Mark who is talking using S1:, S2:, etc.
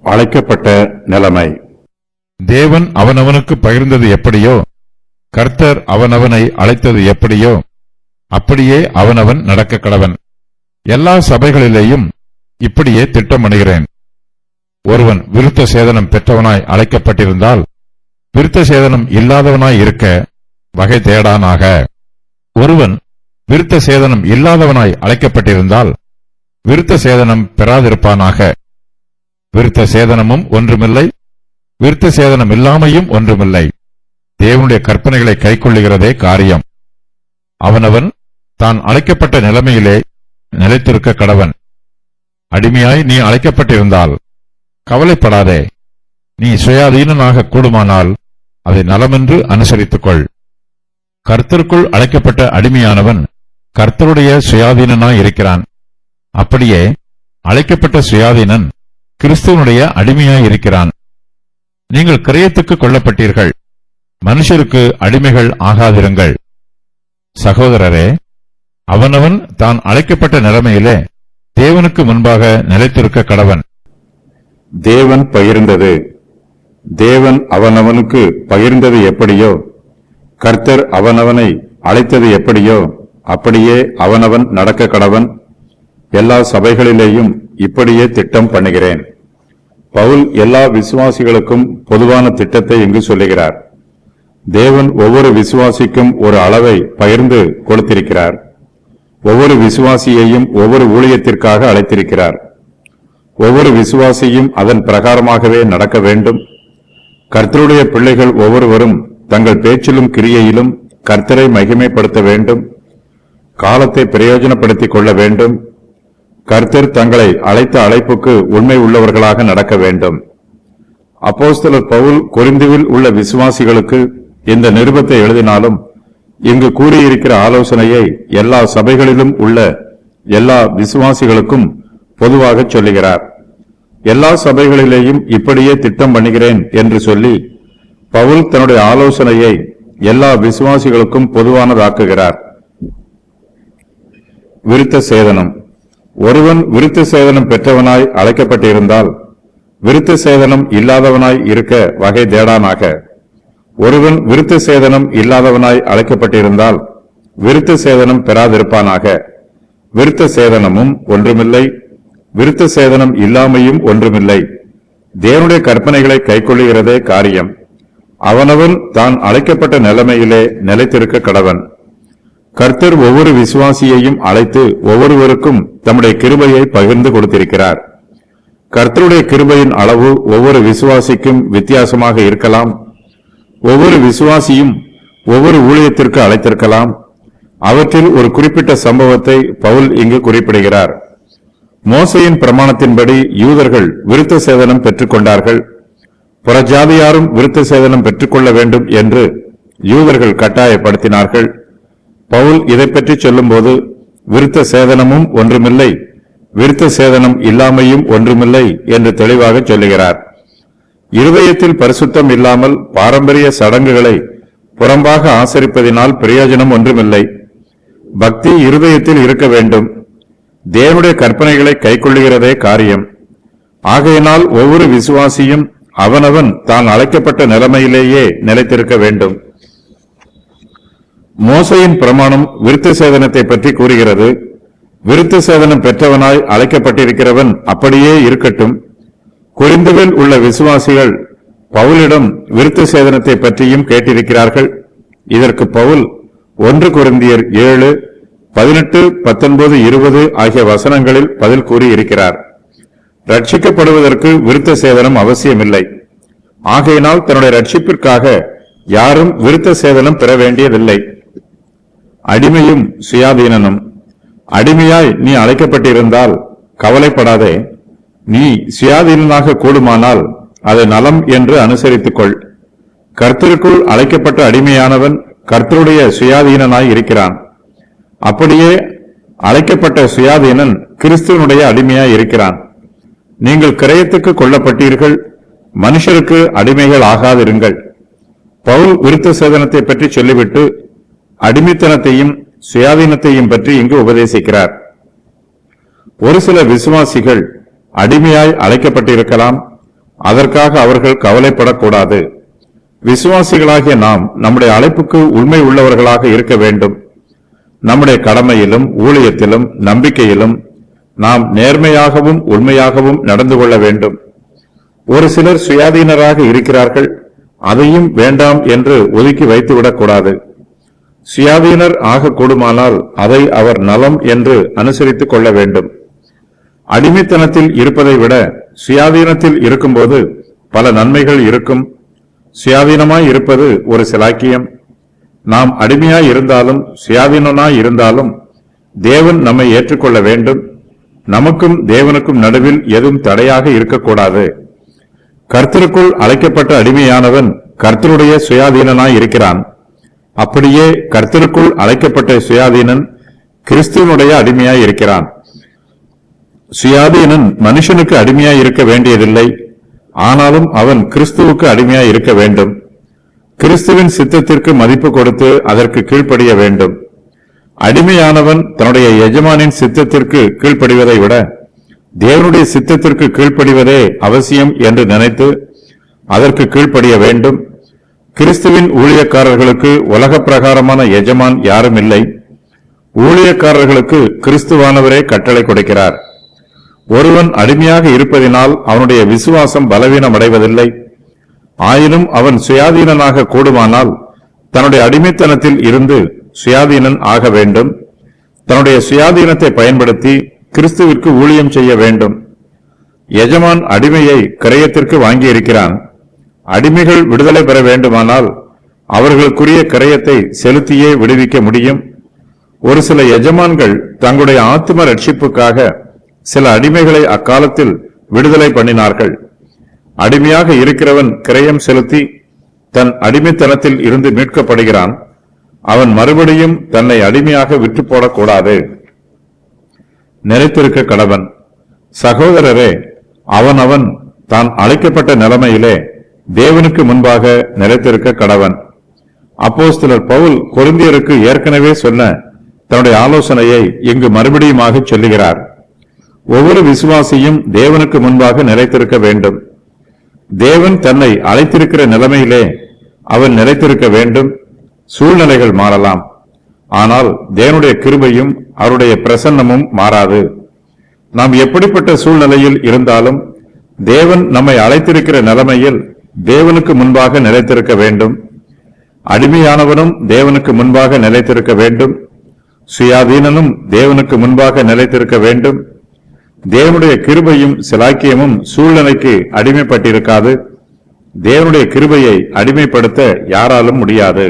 S1: அழைக்கப்பட்ட நிலைமை.
S2: தேவன் அவனவனுக்கு பகிர்ந்தது எப்படியோ, கர்த்தர் அவனவனை அழைத்தது எப்படியோ, அப்படியே அவனவன் நடக்க கடவன். எல்லா சபைகளிலேயும் இப்படியே திட்டமிடுகிறேன். ஒருவன் விருத்த சேதனம் பெற்றவனாய் அழைக்கப்பட்டிருந்தால் விருத்த சேதனம் இல்லாதவனாய் இருக்க வகை தேடானாக. ஒருவன் விருத்த சேதனம் இல்லாதவனாய் அழைக்கப்பட்டிருந்தால் விருத்த சேதனம் பெறாதிருப்பானாக. விருத்த சேதனமும் ஒன்றுமில்லை, விருத்த சேதனம் இல்லாமையும் ஒன்றுமில்லை. தேவனுடைய கற்பனைகளை கைக்கொள்ளுகிறதே காரியம். அவனவன் தான் அழைக்கப்பட்ட நிலைமையிலே நிலைத்திருக்க கடவன். அடிமையாய் நீ அழைக்கப்பட்டிருந்தால் கவலைப்படாதே. நீ சுயாதீனனாக கூடுமானால் அதை நலமென்று அனுசரித்துக்கொள். கர்த்தருக்குள் அழைக்கப்பட்ட அடிமையானவன் கர்த்தருடைய சுயாதீனனாய் இருக்கிறான். அப்படியே அழைக்கப்பட்ட சுயாதீனன் கிறிஸ்துவனுடைய அடிமையாய் இருக்கிறான். நீங்கள் கிரயத்துக்கு கொள்ளப்பட்டீர்கள், மனுஷருக்கு அடிமைகள் ஆகாதிருங்கள். சகோதரரே, அவனவன் தான் அழைக்கப்பட்ட நிலைமையிலே தேவனுக்கு முன்பாக நிலைத்திருக்க கடவன்.
S1: தேவன் பகிர்ந்தது. தேவன் அவனவனுக்கு பகிர்ந்தது எப்படியோ, கர்த்தர் அவனவனை அழைத்தது எப்படியோ, அப்படியே அவனவன் நடக்க கடவன். எல்லா சபைகளிலேயும் இப்படியே திட்டம் பண்ணுகிறேன். பவுல் எல்லா விசுவாசிகளுக்கும் பொதுவான திட்டத்தை இங்கு சொல்லுகிறார். தேவன் ஒவ்வொரு விசுவாசிக்கும் ஒரு அளவை பகிர்ந்து கொடுத்திருக்கிறார். ஒவ்வொரு விசுவாசியையும் ஒவ்வொரு ஊழியத்திற்காக அழைத்திருக்கிறார். ஒவ்வொரு விசுவாசியும் அதன் பிரகாரமாகவே நடக்க வேண்டும். கர்த்தருடைய பிள்ளைகள் ஒவ்வொருவரும் தங்கள் பேச்சிலும் கிரியையிலும் கர்த்தரை மகிமைப்படுத்த வேண்டும். காலத்தை பிரயோஜனப்படுத்திக் கொள்ள வேண்டும். கர்த்தர் தங்களை அழைத்த அழைப்புக்கு உண்மை உள்ளவர்களாக நடக்க வேண்டும். அப்போஸ்தலர் பவுல் கொரிந்துவில் உள்ள விசுவாசிகளுக்கு இந்த நிருபத்தை எழுதினாலும் இங்கு கூறியிருக்கிற ஆலோசனையை எல்லா சபைகளிலும் உள்ள எல்லா விசுவாசிகளுக்கும் பொதுவாக சொல்லுகிறார். எல்லா சபைகளிலேயும் இப்படியே திட்டம் பண்ணுகிறேன் என்று சொல்லி பவுல் தன்னுடைய ஆலோசனையை எல்லா விசுவாசிகளுக்கும் பொதுவானதாக்குகிறார். விருத்த சேதனம். ஒருவன் விருத்த சேதனம் பெற்றவனாய் அழைக்கப்பட்டிருந்தால் விருத்த சேதனம் இல்லாதவனாய் இருக்க வகை தேடானாக. ஒருவன் விருத்த சேதனம் இல்லாதவனாய் அழைக்கப்பட்டிருந்தால் விருத்த சேதனம் பெறாதிருப்பானாக. விருத்த சேதனமும் ஒன்றுமில்லை, விருத்த சேதனம் இல்லாமையும் ஒன்றுமில்லை. தேவனுடைய கற்பனைகளை கைக்கொள்ளுகிறதே காரியம். அவனவன் தான் அழைக்கப்பட்ட நிலைமையிலே நிலைத்திருக்க கடவன். கர்த்தர் ஒவ்வொரு விசுவாசியையும் அழைத்து ஒவ்வொருவருக்கும் தம்முடைய கிருபையை பகிர்ந்து கொடுத்திருக்கிறார். கர்த்தருடைய கிருபையின் அளவு ஒவ்வொரு விசுவாசிக்கும் வித்தியாசமாக இருக்கலாம். ஒவ்வொரு விசுவாசியும் ஒவ்வொரு ஊழியத்திற்கு அழைத்திருக்கலாம். அவற்றில் ஒரு குறிப்பிட்ட சம்பவத்தை பவுல் இங்கு குறிப்பிடுகிறார். மோசேயின் பிரமாணத்தின்படி யூதர்கள் விருத்த சேதனம் பெற்றுக் கொண்டார்கள். புறஜாதியாரும் விருத்த சேதனம் பெற்றுக்கொள்ள வேண்டும் என்று யூதர்கள் கட்டாயப்படுத்தினார்கள். பவுல் இதை பற்றி சொல்லும்போது விருத்த சேதனமும் ஒன்றுமில்லை, விருத்த சேதனம் இல்லாமையும் ஒன்றுமில்லை என்று தெளிவாக சொல்லுகிறார். இருதயத்தில் பரிசுத்தம் இல்லாமல் பாரம்பரிய சடங்குகளை புறம்பாக ஆசரிப்பதினால் பிரயோஜனம் ஒன்றுமில்லை. பக்தி இருதயத்தில் இருக்க வேண்டும். தேவனுடைய கற்பனைகளை கைக்கொள்ளுகிறதே காரியம். ஆகையினால் ஒவ்வொரு விசுவாசியும் அவனவன் தான் அழைக்கப்பட்ட நிலைமையிலேயே நிலைத்திருக்க வேண்டும். மோசேயின் பிரமாணம் விருத்த சேதனத்தை பற்றி கூறுகிறது. விருத்த சேதனம் பெற்றவனாய் அழைக்கப்பட்டிருக்கிறவன் அப்படியே இருக்கட்டும். கொரிந்துவில் உள்ள விசுவாசிகள் பவுலிடம் விருத்த சேதனத்தை பற்றியும் கேட்டிருக்கிறார்கள். இதற்கு பவுல் 1 கொரிந்தியர் 7, 18, 19, 20 ஆகிய வசனங்களில் பதில் கூறியிருக்கிறார். ரட்சிக்கப்படுவதற்கு விருத்த சேதனம் அவசியமில்லை. ஆகையினால் தன்னுடைய ரட்சிப்பிற்காக யாரும் விருத்த சேதனம் பெற வேண்டியதில்லை. அடிமையும் சுயாதீனனும். அடிமையாய் நீ அழைக்கப்பட்டிருந்தால் கவலைப்படாதே. நீ சுயாதீனனாக கூடுமானால் அதை நலம் என்று அனுசரித்துக்கொள். கர்த்தருக்குள் அழைக்கப்பட்ட அடிமையானவன் கர்த்தருடைய சுயாதீனனாய் இருக்கிறான். அப்படியே அழைக்கப்பட்ட சுயாதீனன் கிறிஸ்துவனுடைய அடிமையாய் இருக்கிறான். நீங்கள் கிரயத்துக்கு கொள்ளப்பட்டீர்கள், மனுஷருக்கு அடிமைகள் ஆகாதிருங்கள். பவுல் விருத்த சேதனத்தை பற்றி சொல்லிவிட்டு அடிமைத்தனத்தையும் சுயாதீனத்தையும் பற்றி இங்கு உபதேசிக்கிறார். ஒரு சில விசுவாசிகள் அடிமையாய் அழைக்கப்பட்டிருக்கலாம், அதற்காக அவர்கள் கவலைப்படக்கூடாது. விசுவாசிகளாகிய நாம் நம்முடைய அழைப்புக்கு உண்மை உள்ளவர்களாக இருக்க வேண்டும். நம்முடைய கடமையிலும் ஊழியத்திலும் நம்பிக்கையிலும் நாம் நேர்மையாகவும் உண்மையாகவும் நடந்து கொள்ள வேண்டும். ஒரு சிலர் சுயாதீனராக இருக்கிறார்கள், அதையும் வேண்டாம் என்று ஒதுக்கி வைத்துவிடக்கூடாது. சுயாதீனர் ஆகக்கூடுமானால் அதை அவர் நலம் என்று அனுசரித்துக் கொள்ள வேண்டும். அடிமைத்தனத்தில் இருப்பதை விட சுயாதீனத்தில் இருக்கும்போது பல நன்மைகள் இருக்கும். சுயாதீனமாய் இருப்பது ஒரு சிலாக்கியம். நாம் அடிமையாய் இருந்தாலும் சுயாதீனனாய் இருந்தாலும் தேவன் நம்மை ஏற்றுக்கொள்ள வேண்டும். நமக்கும் தேவனுக்கும் நடுவில் எதுவும் தடையாக இருக்கக்கூடாது. கர்த்தருக்குள் அழைக்கப்பட்ட அடிமையானவன் கர்த்தருடைய சுயாதீனனாய் இருக்கிறான். அப்படியே கர்த்தருக்குள் அழைக்கப்பட்ட சுயாதீனன் கிறிஸ்துவனுடைய அடிமையாய் இருக்கிறான். சுயாதீனன் மனுஷனுக்கு அடிமையாய் இருக்க வேண்டியதில்லை, ஆனாலும் அவன் கிறிஸ்துவுக்கு அடிமையாய் இருக்க வேண்டும். கிறிஸ்துவின் சித்தத்திற்கு மதிப்பு கொடுத்து அதற்கு கீழ்ப்படிய வேண்டும். அடிமையானவன் தன்னுடைய எஜமானின் சித்தத்திற்கு கீழ்ப்படிவதை விட தேவனுடைய சித்தத்திற்கு கீழ்ப்படிவதே அவசியம் என்று நினைத்து அதற்கு கீழ்ப்படிய வேண்டும். கிறிஸ்துவின் ஊழியக்காரர்களுக்கு உலக பிரகாரமான எஜமான் யாரும் இல்லை. ஊழியக்காரர்களுக்கு கிறிஸ்துவானவரே கட்டளை கொடுக்கிறார். ஒருவன் அடிமையாக இருப்பதினால் அவனுடைய விசுவாசம் பலவீனம் அடைவதில்லை. ஆயினும் அவன் சுயாதீனனாக கூடுமானால் தன்னுடைய அடிமைத்தனத்தில் இருந்து சுயாதீனன் ஆக வேண்டும். தன்னுடைய சுயாதீனத்தை பயன்படுத்தி கிறிஸ்துவிற்கு ஊழியம் செய்ய வேண்டும். எஜமான் அடிமையை கிரயத்திற்கு வாங்கியிருக்கிறான். அடிமைகள் விடுதலை பெற வேண்டுமானால் அவர்களுக்குரிய கிரயத்தை செலுத்தியே விடுவிக்க முடியும். ஒரு சில எஜமான்கள் தங்களுடைய ஆத்தும ரட்சிப்புக்காக சில அடிமைகளை அக்காலத்தில் விடுதலை பண்ணினார்கள். அடிமையாக இருக்கிறவன் கிரயம் செலுத்தி தன் அடிமைத்தனத்தில் இருந்து மீட்கப்படுகிறான். அவன் மறுபடியும் தன்னை அடிமையாக விட்டு போடக்கூடாது. நிலைத்திருக்க கடவன். சகோதரரே, அவன் தான் அழைக்கப்பட்ட நிலைமையிலே தேவனுக்கு முன்பாக நிலைத்திருக்க கடவன். அப்போஸ்தலர் பவுல் கொரிந்தியருக்கு ஏற்கனவே சொன்ன தன்னுடைய ஆலோசனையை இங்கு மறுபடியுமாக சொல்லுகிறார். ஒவ்வொரு விசுவாசியும் தேவனுக்கு முன்பாக நிலைத்திருக்க வேண்டும். தேவன் தன்னை அழைத்திருக்கிற நிலைமையிலே அவன் நிலைத்திருக்க வேண்டும். சூழ்நிலைகள் மாறலாம், ஆனால் தேவனுடைய கிருபையும் அவருடைய பிரசன்னமும் மாறாது. நாம் எப்படிப்பட்ட சூழ்நிலையில் இருந்தாலும் தேவன் நம்மை அழைத்திருக்கிற நிலைமையில் தேவனுக்கு முன்பாக நிலைத்திருக்க வேண்டும். அடிமையானவனும் தேவனுக்கு முன்பாக நிலைத்திருக்க வேண்டும். சுயாதீனனும் தேவனுக்கு முன்பாக நிலைத்திருக்க வேண்டும். தேவனுடைய கிருபையும் சிலாக்கியமும் சூழ்நிலைக்கு அடிமைப்பட்டிருக்காது. தேவனுடைய கிருபையை அடிமைப்படுத்த யாராலும் முடியாது.